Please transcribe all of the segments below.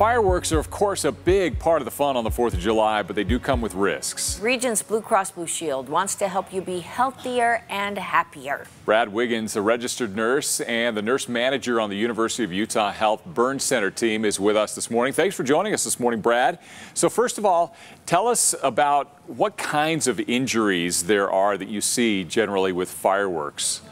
Fireworks are, of course, a big part of the fun on the 4th of July, but they do come with risks. Regents Blue Cross Blue Shield wants to help you be healthier and happier. Brad Wiggins, a registered nurse and the nurse manager on the University of Utah Health Burn Center team, is with us this morning. Thanks for joining us this morning, Brad. So first of all, tell us about what kinds of injuries there are that you see generally with fireworks.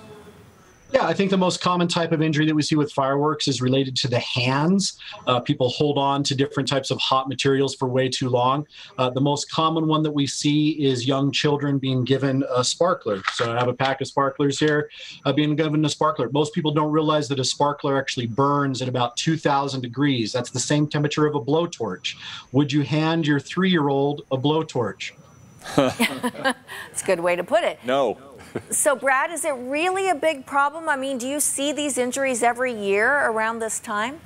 Yeah, I think the most common type of injury that we see with fireworks is related to the hands. People hold on to different types of hot materials for way too long. The most common one that we see is young children being given a sparkler. So I have a pack of sparklers here, being given a sparkler. Most people don't realize that a sparkler actually burns at about 2,000 degrees. That's the same temperature of a blowtorch. Would you hand your 3-year-old a blowtorch? That's a good way to put it. No. So, Brad, is it really a big problem? I mean, do you see these injuries every year around this time?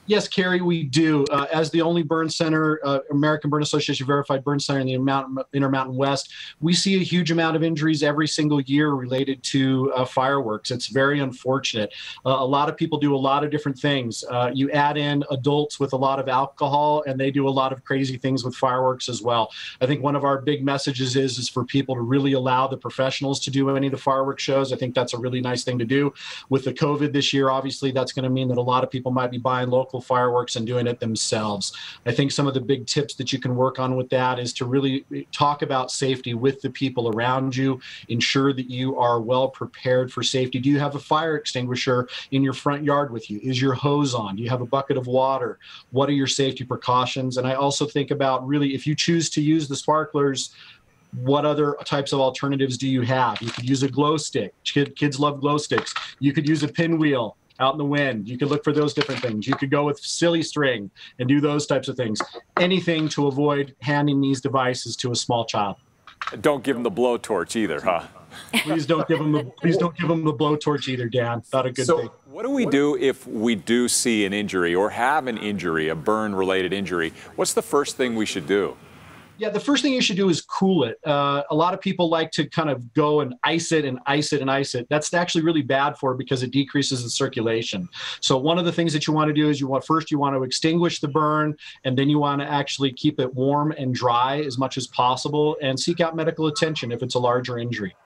Yes, Carrie, we do. As the only burn center, American Burn Association verified burn center in the Intermountain West, we see a huge amount of injuries every single year related to fireworks. It's very unfortunate. A lot of people do a lot of different things. You add in adults with a lot of alcohol, and they do a lot of crazy things with fireworks as well. I think one of our big messages is for people to really allow the professionals to do any of the fireworks shows. I think that's a really nice thing to do. With the COVID this year, obviously, that's going to mean that a lot of people might be buying local fireworks and doing it themselves. I think some of the big tips that you can work on with that is to really talk about safety with the people around you, ensure that you are well prepared for safety. Do you have a fire extinguisher in your front yard with you? Is your hose on? Do you have a bucket of water? What are your safety precautions? And I also think about really, if you choose to use the sparklers, what other types of alternatives do you have? You could use a glow stick. Kids love glow sticks. You could use a pinwheel out in the wind. You could look for those different things. You could go with silly string and do those types of things. Anything to avoid handing these devices to a small child. Don't give them the blowtorch either, huh? Please don't give them the blowtorch either, Dan. Not a good thing. What do we do if we do see an injury or have an injury, a burn-related injury? What's the first thing we should do? Yeah, the first thing you should do is cool it. A lot of people like to kind of go and ice it and ice it and ice it. That's actually really bad for it because it decreases the circulation. So one of the things that you want to do is you want to extinguish the burn, and then you want to actually keep it warm and dry as much as possible and seek out medical attention if it's a larger injury.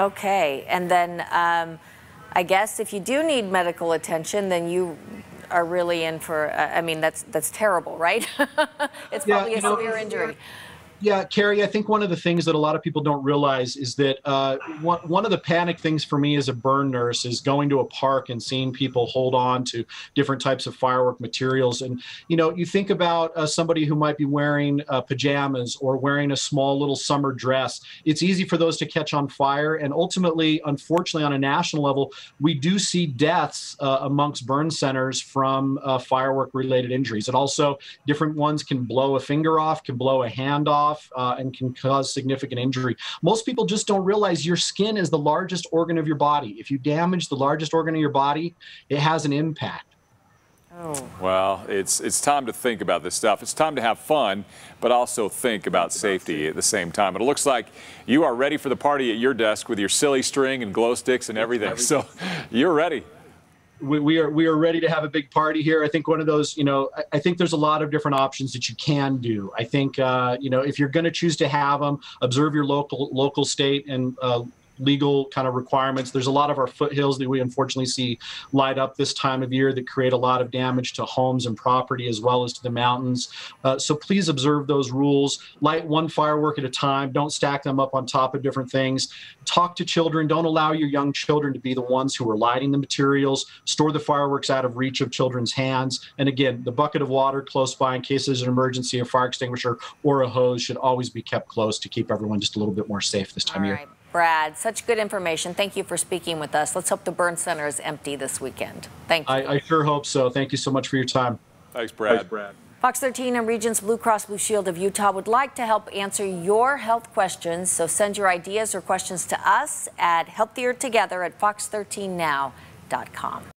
Okay, and then I guess if you do need medical attention, then you are really in for, I mean, that's terrible, right? It's probably a severe injury. Yeah, Carrie, I think one of the things that a lot of people don't realize is that one of the panic things for me as a burn nurse is going to a park and seeing people hold on to different types of firework materials. And, you know, you think about somebody who might be wearing pajamas or wearing a small little summer dress. It's easy for those to catch on fire. And ultimately, unfortunately, on a national level, we do see deaths amongst burn centers from firework-related injuries. And also, different ones can blow a finger off, can blow a hand off, and can cause significant injury. Most people just don't realize your skin is the largest organ of your body. If you damage the largest organ of your body, it has an impact. Oh. Well, it's time to think about this stuff. It's time to have fun, but also think about safety at the same time. And it looks like you are ready for the party at your desk with your silly string and glow sticks and everything. So you're ready. We are ready to have a big party here. I think one of those, you know, I think there's a lot of different options that you can do. I think, you know, if you're going to choose to have them, observe your local state and legal kind of requirements. There's a lot of our foothills that we unfortunately see light up this time of year that create a lot of damage to homes and property as well as to the mountains. So please observe those rules. Light one firework at a time. Don't stack them up on top of different things. Talk to children. Don't allow your young children to be the ones who are lighting the materials. Store the fireworks out of reach of children's hands. And again, the bucket of water close by in case there's an emergency, a fire extinguisher or a hose should always be kept close to keep everyone just a little bit more safe this time of year. Brad, such good information. Thank you for speaking with us. Let's hope the burn center is empty this weekend. Thank you. I sure hope so. Thank you so much for your time. Thanks, Brad. Fox 13 and Regents Blue Cross Blue Shield of Utah would like to help answer your health questions. So send your ideas or questions to us at healthiertogether@fox13now.com.